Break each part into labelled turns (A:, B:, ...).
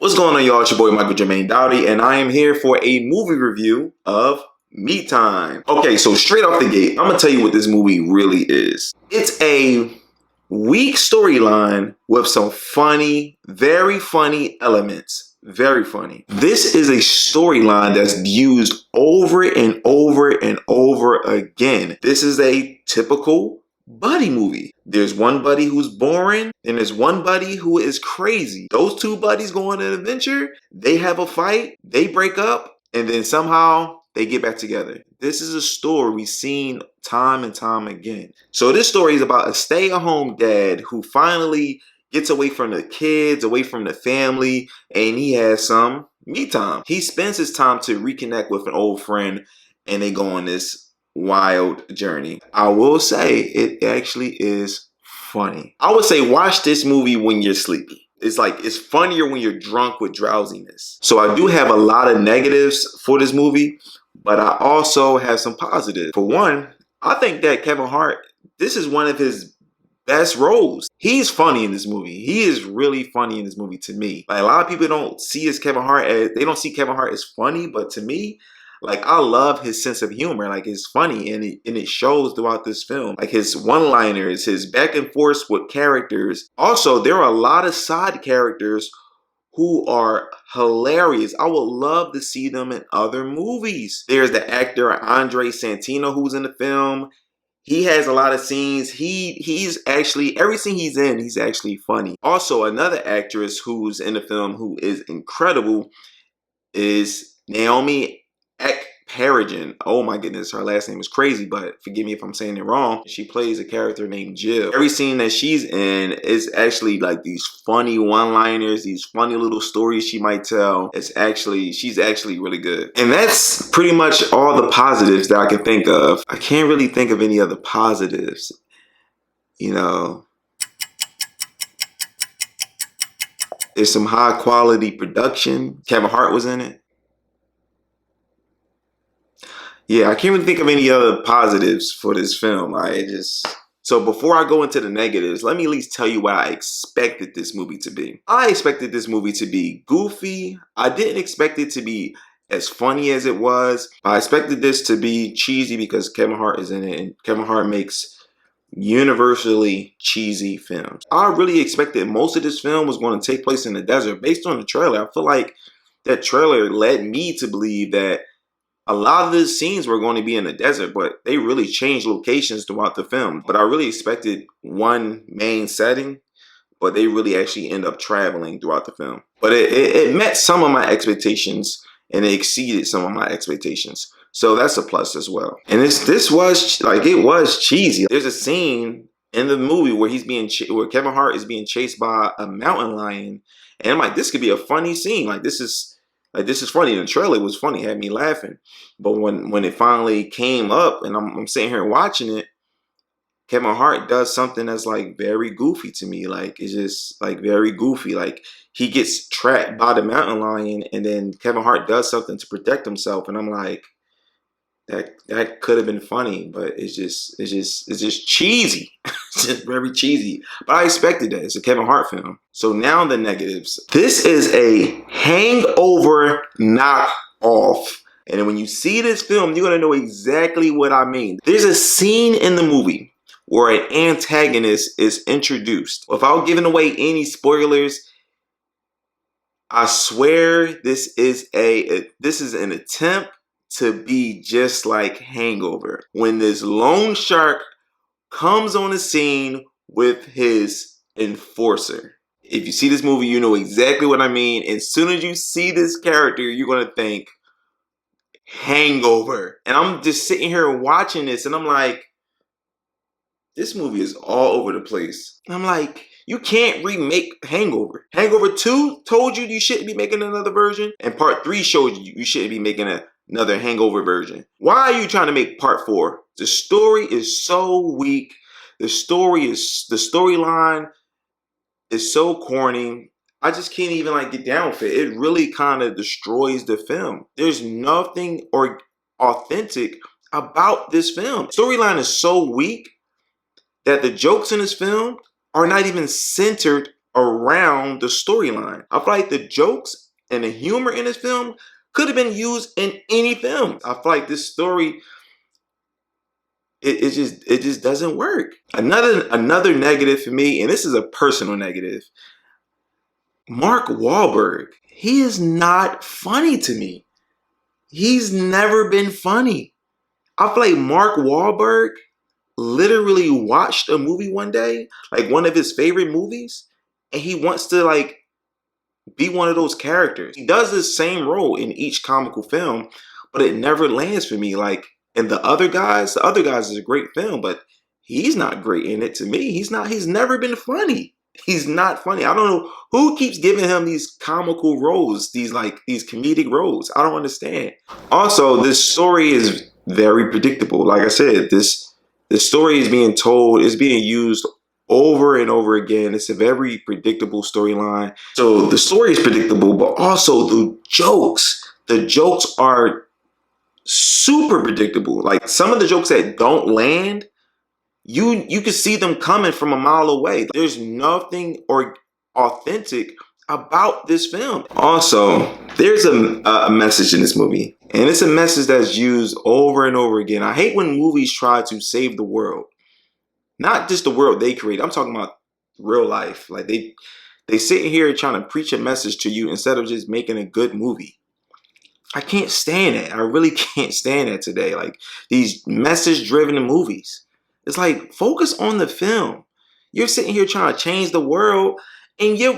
A: What's going on, y'all? It's your boy Michael Jermaine Dowdy, and I am here for a movie review of Me Time. Okay, so straight off the gate, I'm gonna tell you what this movie really is. It's a weak storyline with some funny, very funny elements. Very funny. This is a storyline that's used over and over and over again. This is a typical buddy movie. There's one buddy who's boring, and there's one buddy who is crazy. Those two buddies go on an adventure, they have a fight, they break up, and then somehow they get back together. This is a story we've seen time and time again. So this story is about a stay-at-home dad who finally gets away from the kids, away from the family, and he has some me time. He spends his time to reconnect with an old friend, and they go on this wild journey. I will say it actually is funny. I would say watch this movie when you're sleepy. It's funnier when you're drunk with drowsiness. So I do have a lot of negatives for this movie, but I also have some positives. For one, I think that Kevin Hart, this is one of his best roles. He's funny in this movie. He is really funny in this movie to me. Like, a lot of people don't see Kevin Hart as funny, but to me, like, I love his sense of humor. Like, it's funny, and it shows throughout this film. Like, his one-liners, his back and forth with characters. Also, there are a lot of side characters who are hilarious. I would love to see them in other movies. There's the actor Andre Santino who's in the film. He has a lot of scenes. He's actually, every scene he's in, he's actually funny. Also, another actress who's in the film who is incredible is Naomi Peregrine. Oh my goodness, her last name is crazy, but forgive me if I'm saying it wrong. She plays a character named Jill. Every scene that she's in is actually like these funny one-liners, these funny little stories she might tell. She's actually really good. And that's pretty much all the positives that I can think of. I can't really think of any other positives. You know, there's some high quality production. Kevin Hart was in it. Yeah, I can't really think of any other positives for this film. So before I go into the negatives, let me at least tell you what I expected this movie to be. I expected this movie to be goofy. I didn't expect it to be as funny as it was. I expected this to be cheesy because Kevin Hart is in it, and Kevin Hart makes universally cheesy films. I really expected most of this film was going to take place in the desert. Based on the trailer, I feel like that trailer led me to believe that a lot of the scenes were going to be in the desert, but they really changed locations throughout the film. But I really expected one main setting, but they really actually end up traveling throughout the film. But it met some of my expectations, and it exceeded some of my expectations. So that's a plus as well. And this was like, it was cheesy. There's a scene in the movie where where Kevin Hart is being chased by a mountain lion, and I'm like, this could be a funny scene. This is funny. The trailer was funny, it had me laughing. But when it finally came up and I'm sitting here watching it, Kevin Hart does something that's like very goofy to me. Like, it's just like very goofy. Like, he gets trapped by the mountain lion, and then Kevin Hart does something to protect himself, and I'm like, that could have been funny, but it's just cheesy. It's just very cheesy. But I expected that. It's a Kevin Hart film. So now the negatives. This is a hangover knockoff. And when you see this film, you're going to know exactly what I mean. There's a scene in the movie where an antagonist is introduced. Without giving away any spoilers, I swear this is an attempt to be just like Hangover. When this lone shark comes on the scene with his enforcer. If you see this movie, you know exactly what I mean. As soon as you see this character, you're going to think Hangover. And I'm just sitting here watching this, and I'm like, this movie is all over the place. And I'm like, you can't remake Hangover. Hangover 2 told you you shouldn't be making another version, and Part 3 showed you shouldn't be making another Hangover version. Why are you trying to make Part 4? The story is so weak. The storyline is so corny. I just can't even get down with it. It really kind of destroys the film. There's nothing authentic about this film. Storyline is so weak that the jokes in this film are not even centered around the storyline. I feel like the jokes and the humor in this film could have been used in any film. I feel like this story, it just doesn't work. Another negative for me, and this is a personal negative. Mark Wahlberg, he is not funny to me. He's never been funny. I feel like Mark Wahlberg literally watched a movie one day, like one of his favorite movies, and he wants to like be one of those characters. He does the same role in each comical film, but it never lands for me. Like in the other guys is a great film, but he's not great in it to me. He's never been funny. He's not funny. I don't know who keeps giving him these comical roles, these comedic roles. I don't understand. Also, this story is very predictable. Like I said, this story is being told, is being used over and over again. It's a very predictable storyline. So the story is predictable, but also the jokes. The jokes are super predictable. Like some of the jokes that don't land, you can see them coming from a mile away. There's nothing authentic about this film. Also, there's a message in this movie, and it's a message that's used over and over again. I hate when movies try to save the world. Not just the world they create. I'm talking about real life. Like they sit here trying to preach a message to you instead of just making a good movie. I can't stand it. I really can't stand it today. Like these message-driven movies. It's like focus on the film. You're sitting here trying to change the world, and your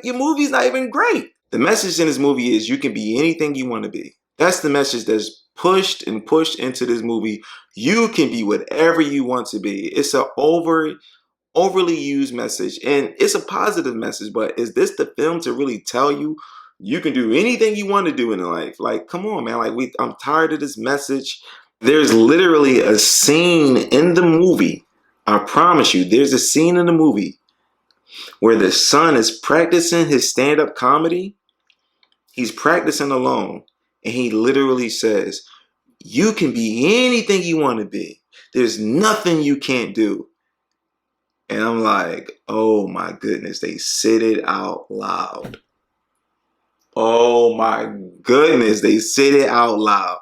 A: movie's not even great. The message in this movie is you can be anything you want to be. That's the message that's pushed into this movie. You can be whatever you want to be. It's an overly used message, and it's a positive message, but is this the film to really tell you you can do anything you want to do in life? Like, come on, man. Like, I'm tired of this message. There's literally a scene in the movie. I promise you, there's a scene in the movie where the son is practicing his stand-up comedy. He's practicing alone, and he literally says, you can be anything you want to be. There's nothing you can't do. And I'm like, oh my goodness, they said it out loud. Oh my goodness, they said it out loud.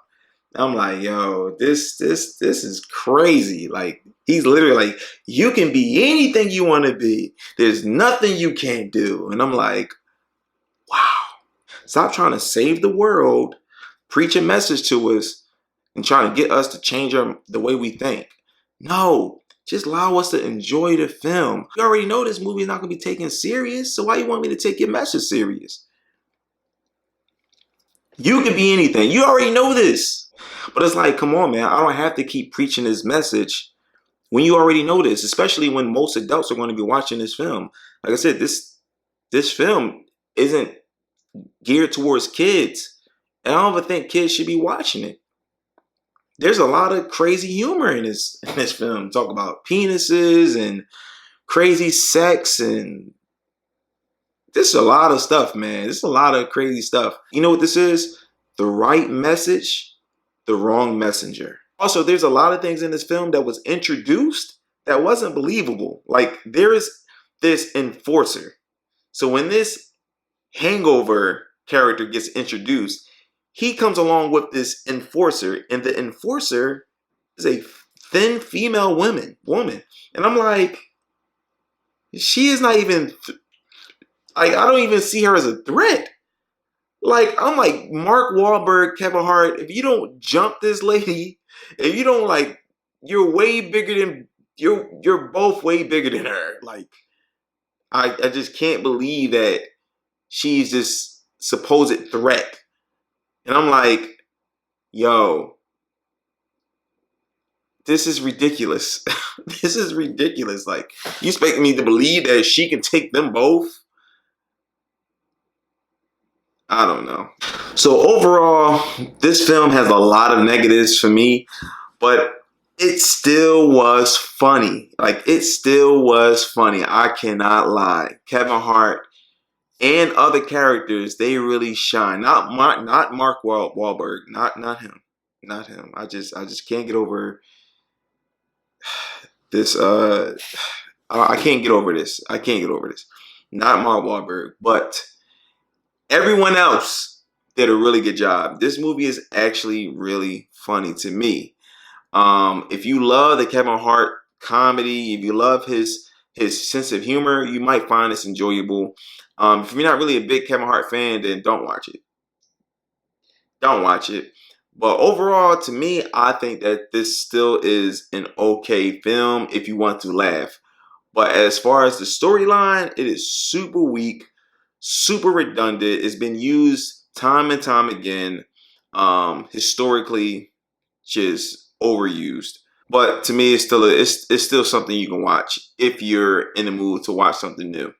A: I'm like, yo, this is crazy. Like, he's literally like, you can be anything you want to be. There's nothing you can't do. And I'm like, wow. Stop trying to save the world, preach a message to us, and trying to get us to change the way we think. No, just allow us to enjoy the film. You already know this movie is not going to be taken serious, so why you want me to take your message serious? You can be anything. You already know this. But it's like, come on, man. I don't have to keep preaching this message when you already know this, especially when most adults are going to be watching this film. Like I said, this film isn't geared towards kids. And I don't even think kids should be watching it. There's a lot of crazy humor in this film. Talk about penises and crazy sex, and this is a lot of stuff, man. This is a lot of crazy stuff. You know what this is? The right message, the wrong messenger. Also, there's a lot of things in this film that was introduced that wasn't believable. Like, there is this enforcer. So when this hangover character gets introduced, he comes along with this enforcer, and the enforcer is a thin female woman. And I'm like, she is not even, like, I don't even see her as a threat. Like, I'm like, Mark Wahlberg, Kevin Hart, if you don't jump this lady, if you don't, like, you're both way bigger than her. Like, I just can't believe that she's this supposed threat. And I'm like, yo, this is ridiculous. This is ridiculous. Like, you expect me to believe that she can take them both? I don't know. So overall, this film has a lot of negatives for me, but it still was funny. Like, it still was funny. I cannot lie. Kevin Hart and other characters, they really shine. Not Mark Wahlberg. Not him. Not him. I just can't get over this. I can't get over this. I can't get over this. not Mark Wahlberg, but everyone else did a really good job. This movie is actually really funny to me. If you love the Kevin Hart comedy, if you love his sense of humor, you might find this enjoyable. If you're not really a big Kevin Hart fan, then don't watch it. Don't watch it. But overall, to me, I think that this still is an okay film if you want to laugh. But as far as the storyline, it is super weak, super redundant. It's been used time and time again. Historically, just overused. But to me, it's still something you can watch if you're in the mood to watch something new.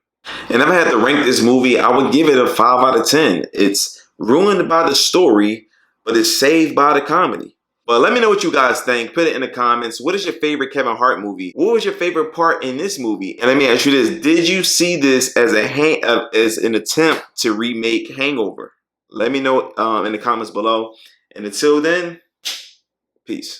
A: And if I had to rank this movie, I would give it a 5 out of 10. It's ruined by the story, but it's saved by the comedy. But let me know what you guys think. Put it in the comments. What is your favorite Kevin Hart movie? What was your favorite part in this movie? And let me ask you this: did you see this as as an attempt to remake Hangover? Let me know in the comments below. And until then, peace.